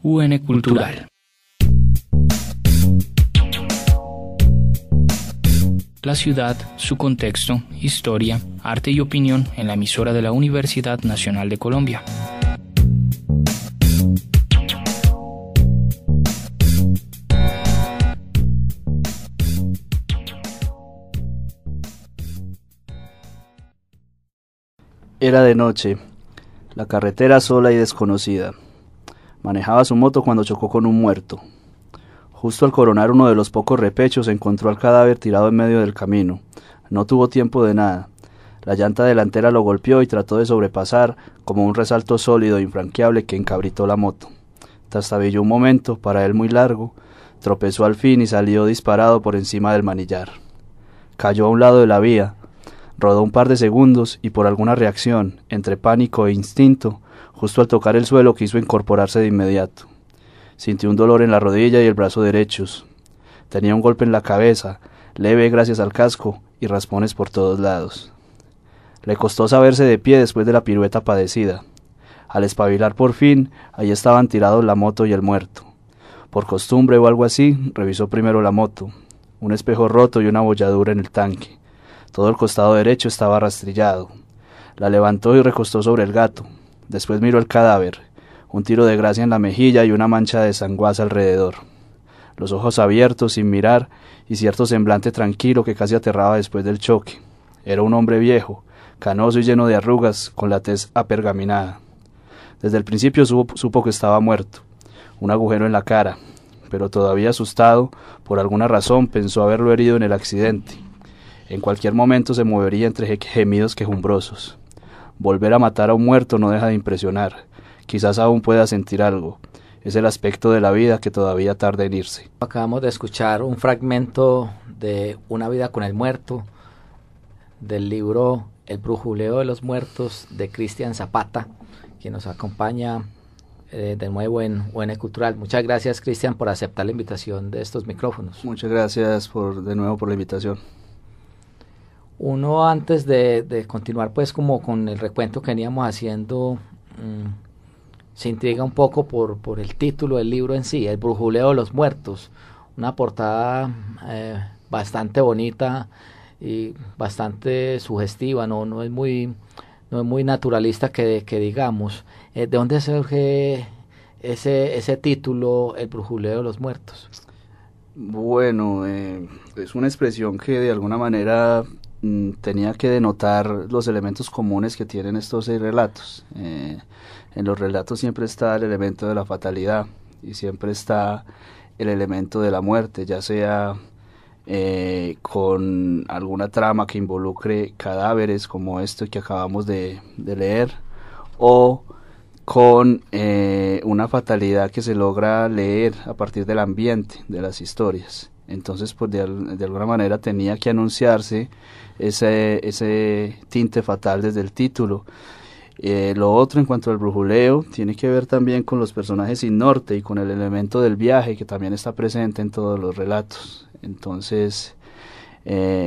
UN Cultural. La ciudad, su contexto, historia, arte y opinión en la emisora de la Universidad Nacional de Colombia. Era de noche, la carretera sola y desconocida. Manejaba su moto cuando chocó con un muerto. Justo al coronar uno de los pocos repechos, encontró al cadáver tirado en medio del camino. No tuvo tiempo de nada. La llanta delantera lo golpeó y trató de sobrepasar como un resalto sólido e infranqueable que encabritó la moto. Trastabilló un momento, para él muy largo, tropezó al fin y salió disparado por encima del manillar. Cayó a un lado de la vía. Rodó un par de segundos y por alguna reacción, entre pánico e instinto, justo al tocar el suelo quiso incorporarse de inmediato. Sintió un dolor en la rodilla y el brazo derechos. Tenía un golpe en la cabeza, leve gracias al casco, y raspones por todos lados. Le costó saberse de pie después de la pirueta padecida. Al espabilar por fin, ahí estaban tirados la moto y el muerto. Por costumbre o algo así, revisó primero la moto. Un espejo roto y una abolladura en el tanque. Todo el costado derecho estaba rastrillado. La levantó y recostó sobre el gato. Después miró el cadáver. Un tiro de gracia en la mejilla y una mancha de sanguaza alrededor. Los ojos abiertos, sin mirar, y cierto semblante tranquilo que casi aterraba después del choque. Era un hombre viejo, canoso y lleno de arrugas, con la tez apergaminada. Desde el principio supo que estaba muerto. Un agujero en la cara, pero todavía asustado, por alguna razón pensó haberlo herido en el accidente. En cualquier momento se movería entre gemidos quejumbrosos. Volver a matar a un muerto no deja de impresionar. Quizás aún pueda sentir algo. Es el aspecto de la vida que todavía tarda en irse. Acabamos de escuchar un fragmento de Una vida con el muerto, del libro El brujuleo de los muertos, de Cristian Zapata, que nos acompaña de nuevo en UN Cultural. Muchas gracias, Cristian, por aceptar la invitación de estos micrófonos. Muchas gracias de nuevo por la invitación. Uno, antes de continuar pues como con el recuento que veníamos haciendo, se intriga un poco por el título del libro en sí, El brujuleo de los muertos, una portada bastante bonita y bastante sugestiva, no es muy naturalista que digamos. ¿De dónde surge ese título, El brujuleo de los muertos? Bueno, es una expresión que de alguna manera tenía que denotar los elementos comunes que tienen estos 6 relatos. En los relatos siempre está el elemento de la fatalidad y siempre está el elemento de la muerte, ya sea con alguna trama que involucre cadáveres como esto que acabamos de leer, o con una fatalidad que se logra leer a partir del ambiente de las historias. Entonces, pues de alguna manera tenía que anunciarse ese tinte fatal desde el título. Lo otro, en cuanto al brujuleo, tiene que ver también con los personajes sin norte y con el elemento del viaje que también está presente en todos los relatos. Entonces,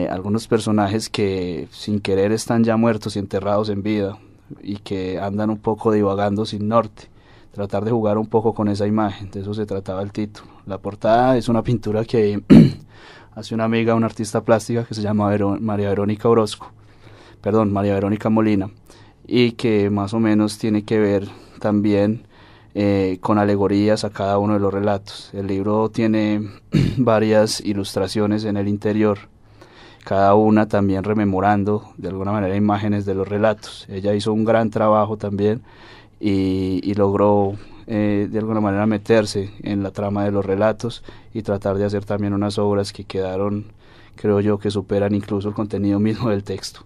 algunos personajes que sin querer están ya muertos y enterrados en vida y que andan un poco divagando sin norte. Tratar de jugar un poco con esa imagen, de eso se trataba el título. La portada es una pintura que hace una amiga, una artista plástica que se llama María Verónica Molina, y que más o menos tiene que ver también con alegorías a cada uno de los relatos. El libro tiene varias ilustraciones en el interior, cada una también rememorando de alguna manera imágenes de los relatos. Ella hizo un gran trabajo también y logró de alguna manera meterse en la trama de los relatos y tratar de hacer también unas obras que quedaron, creo yo, que superan incluso el contenido mismo del texto.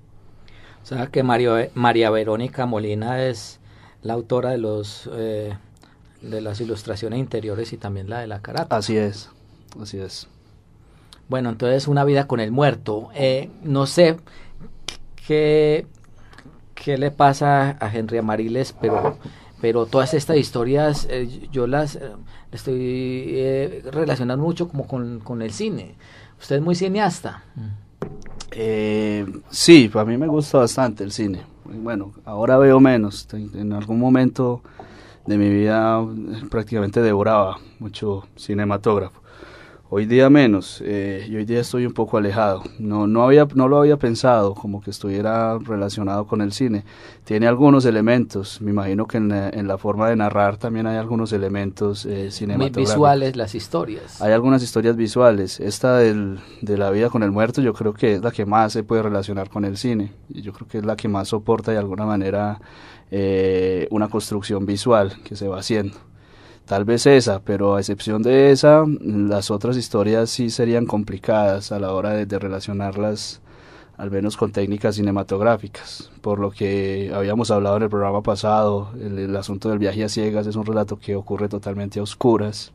O sea que María Verónica Molina es la autora de las ilustraciones interiores y también la de la carátula. Así es. Bueno, entonces Una vida con el muerto. No sé qué le pasa a Henry Amariles, pero todas estas historias yo las estoy relacionando mucho como con el cine. Usted es muy cineasta. Sí, a mí me gusta bastante el cine. Bueno, ahora veo menos. En algún momento de mi vida prácticamente devoraba mucho cinematógrafo. Hoy día menos, y hoy día estoy un poco alejado. No lo había pensado como que estuviera relacionado con el cine. Tiene algunos elementos, me imagino que en la forma de narrar también hay algunos elementos cinematográficos. Muy visuales las historias. Hay algunas historias visuales. Esta de la vida con el muerto yo creo que es la que más se puede relacionar con el cine. Y yo creo que es la que más soporta de alguna manera una construcción visual que se va haciendo. Tal vez esa, pero a excepción de esa, las otras historias sí serían complicadas a la hora de relacionarlas, al menos con técnicas cinematográficas. Por lo que habíamos hablado en el programa pasado, el asunto del viaje a ciegas es un relato que ocurre totalmente a oscuras.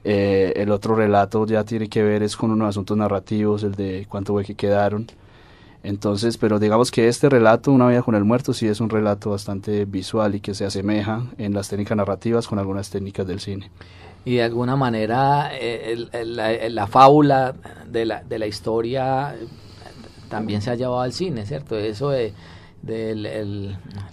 El otro relato ya tiene que ver es con unos asuntos narrativos, el de cuánto fue que quedaron. Entonces, pero digamos que este relato, Una vida con el muerto, sí es un relato bastante visual y que se asemeja en las técnicas narrativas con algunas técnicas del cine. Y de alguna manera la fábula de la historia también se ha llevado al cine, ¿cierto? Eso de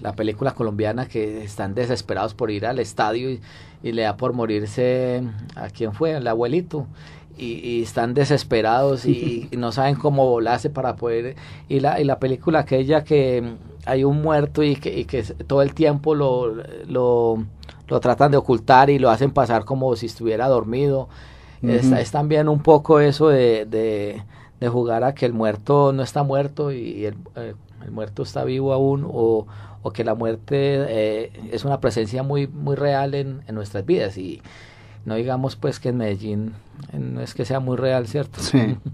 la película colombiana que están desesperados por ir al estadio y le da por morirse, ¿a quién fue? El abuelito. Y están desesperados y no saben cómo volarse para poder... Y la película aquella que hay un muerto y que todo el tiempo lo tratan de ocultar y lo hacen pasar como si estuviera dormido. Uh-huh. Es también un poco eso de jugar a que el muerto no está muerto y el muerto está vivo aún, o que la muerte es una presencia muy, muy real en nuestras vidas. Y no digamos pues que en Medellín no es que sea muy real, ¿cierto?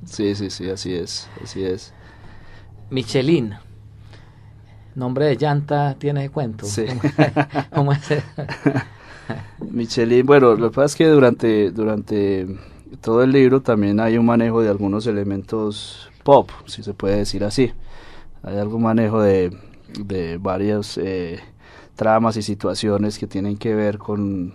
Sí, así es. Michelin, nombre de llanta tiene de cuento. Sí. ¿Cómo es? Michelin, bueno, lo que pasa es que durante todo el libro también hay un manejo de algunos elementos pop, si se puede decir así. Hay algún manejo de varias tramas y situaciones que tienen que ver con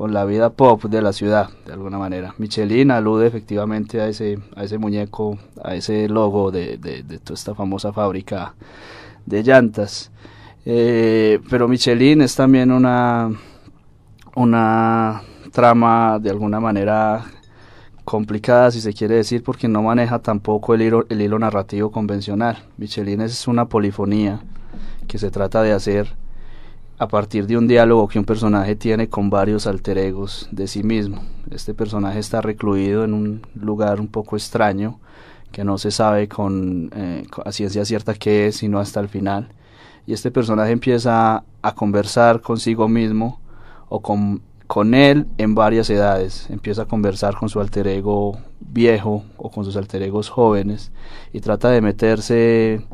la vida pop de la ciudad, de alguna manera. Michelin alude efectivamente a ese muñeco, a ese logo de toda esta famosa fábrica de llantas. Pero Michelin es también una trama de alguna manera complicada, si se quiere decir, porque no maneja tampoco el hilo narrativo convencional. Michelin es una polifonía que se trata de hacer a partir de un diálogo que un personaje tiene con varios alter egos de sí mismo. Este personaje está recluido en un lugar un poco extraño, que no se sabe a ciencia cierta qué es, sino hasta el final. Y este personaje empieza a conversar consigo mismo, o con él en varias edades. Empieza a conversar con su alter ego viejo, o con sus alter egos jóvenes, y trata de meterse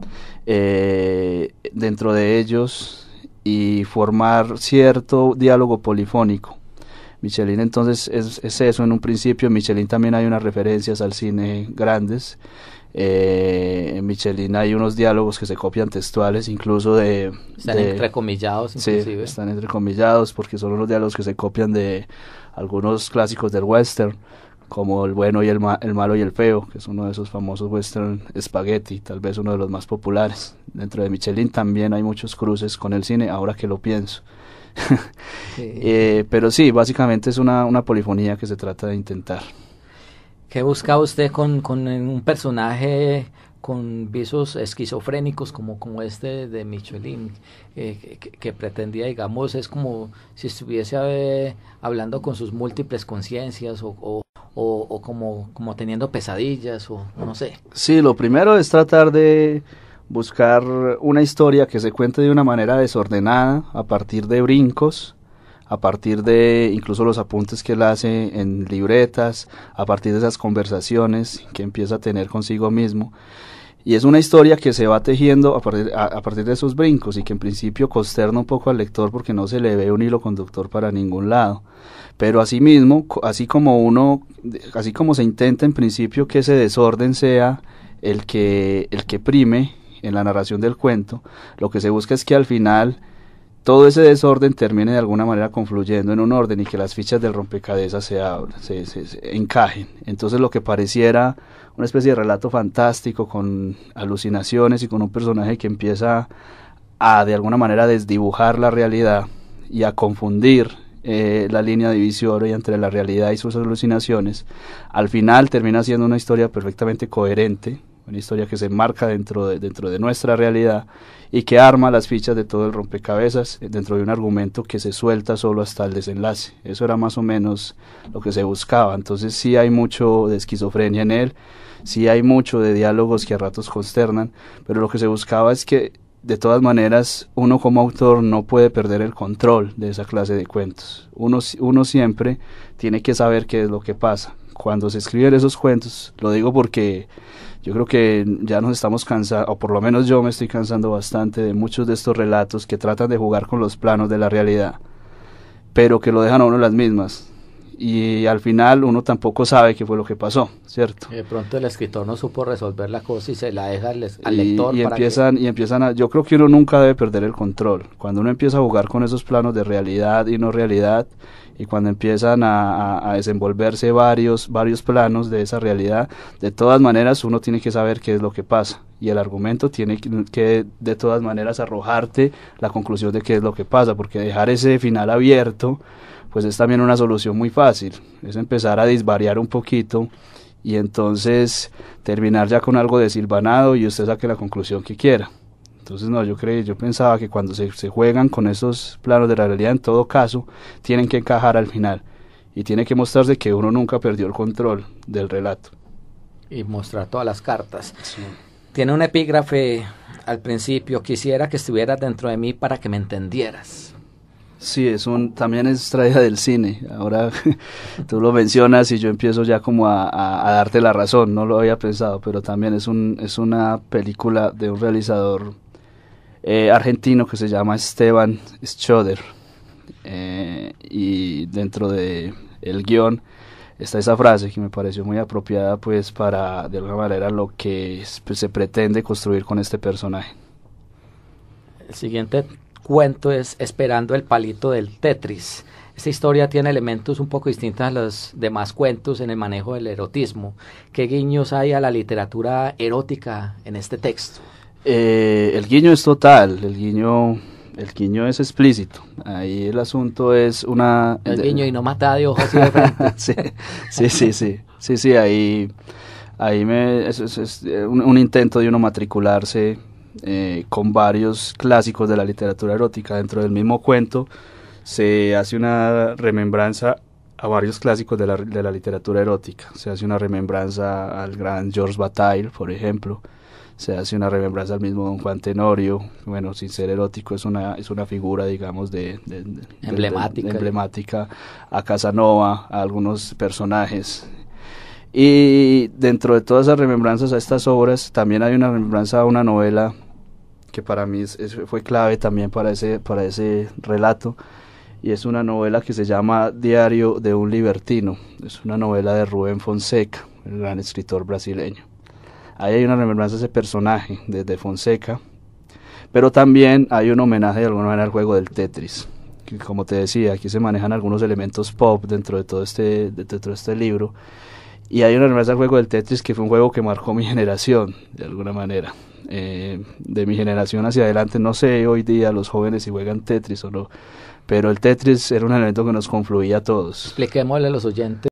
dentro de ellos y formar cierto diálogo polifónico. Michelin entonces es eso en un principio. En Michelin también hay unas referencias al cine grandes. En Michelin hay unos diálogos que se copian textuales, incluso están entrecomillados inclusive. Sí, están entrecomillados porque son unos diálogos que se copian de algunos clásicos del western, como El bueno y el malo y el feo, que es uno de esos famosos western spaghetti, tal vez uno de los más populares. Dentro de Michelin también hay muchos cruces con el cine, ahora que lo pienso. Sí. Pero sí, básicamente es una polifonía que se trata de intentar. ¿Qué busca usted con un personaje con visos esquizofrénicos como este de Michelin, que pretendía, digamos, es como si estuviese hablando con sus múltiples conciencias o como teniendo pesadillas o no sé? Sí, lo primero es tratar de buscar una historia que se cuente de una manera desordenada, a partir de brincos, a partir de incluso los apuntes que él hace en libretas, a partir de esas conversaciones que empieza a tener consigo mismo. Y es una historia que se va tejiendo a partir de esos brincos, y que en principio consterna un poco al lector porque no se le ve un hilo conductor para ningún lado. Pero asimismo, así como se intenta en principio que ese desorden sea el que prime en la narración del cuento, lo que se busca es que al final todo ese desorden termine de alguna manera confluyendo en un orden y que las fichas del rompecabezas se encajen. Entonces lo que pareciera una especie de relato fantástico con alucinaciones y con un personaje que empieza a de alguna manera desdibujar la realidad y a confundir la línea divisoria entre la realidad y sus alucinaciones, al final termina siendo una historia perfectamente coherente, una historia que se enmarca dentro de nuestra realidad y que arma las fichas de todo el rompecabezas dentro de un argumento que se suelta solo hasta el desenlace. Eso era más o menos lo que se buscaba. Entonces sí hay mucho de esquizofrenia en él, sí hay mucho de diálogos que a ratos consternan, pero lo que se buscaba es que de todas maneras uno como autor no puede perder el control de esa clase de cuentos. Uno siempre tiene que saber qué es lo que pasa. Cuando se escriben esos cuentos, lo digo porque yo creo que ya nos estamos cansando, o por lo menos yo me estoy cansando bastante de muchos de estos relatos que tratan de jugar con los planos de la realidad, pero que lo dejan a uno las mismas. Y al final uno tampoco sabe qué fue lo que pasó, ¿cierto? De pronto el escritor no supo resolver la cosa y se la deja al lector. Y empiezan a... Yo creo que uno nunca debe perder el control. Cuando uno empieza a jugar con esos planos de realidad y no realidad, y cuando empiezan a desenvolverse varios planos de esa realidad, de todas maneras uno tiene que saber qué es lo que pasa. Y el argumento tiene que de todas maneras arrojarte la conclusión de qué es lo que pasa, porque dejar ese final abierto pues es también una solución muy fácil, es empezar a disvariar un poquito y entonces terminar ya con algo desilvanado y usted saque la conclusión que quiera. Entonces no, yo pensaba que cuando se juegan con esos planos de la realidad, en todo caso, tienen que encajar al final y tiene que mostrarse que uno nunca perdió el control del relato. Y mostrar todas las cartas. Sí. Tiene un epígrafe al principio: quisiera que estuvieras dentro de mí para que me entendieras. Sí, también es traída del cine. Ahora tú lo mencionas y yo empiezo ya como a darte la razón. No lo había pensado, pero también es una película de un realizador argentino que se llama Esteban Schroeder. Y dentro de el guión está esa frase que me pareció muy apropiada, pues, para de alguna manera lo que se pretende construir con este personaje. El siguiente cuento es Esperando el palito del Tetris. Esta historia tiene elementos un poco distintos a los demás cuentos en el manejo del erotismo. ¿Qué guiños hay a la literatura erótica en este texto? El guiño es total, el guiño es explícito. Ahí el asunto es el guiño y no mata de ojos y de frente. sí, ahí es un intento de uno matricularse con varios clásicos de la literatura erótica. Dentro del mismo cuento se hace una remembranza a varios clásicos de la literatura erótica. Se hace una remembranza al gran Georges Bataille, por ejemplo. Se hace una remembranza al mismo Don Juan Tenorio. Bueno, sin ser erótico, es una figura, digamos, emblemática. A Casanova, a algunos personajes. Y dentro de todas esas remembranzas a estas obras, también hay una remembranza a una novela que para mí fue clave también para ese relato, y es una novela que se llama Diario de un libertino. Es una novela de Rubén Fonseca, el gran escritor brasileño. Ahí hay una remembranza a ese personaje de Fonseca, pero también hay un homenaje de alguna manera al juego del Tetris, que, como te decía, aquí se manejan algunos elementos pop dentro de todo este libro. Y hay una remembranza al juego del Tetris, que fue un juego que marcó mi generación, de alguna manera. De mi generación hacia adelante, no sé hoy día los jóvenes si juegan Tetris o no, pero el Tetris era un elemento que nos confluía a todos. Expliquémosle a los oyentes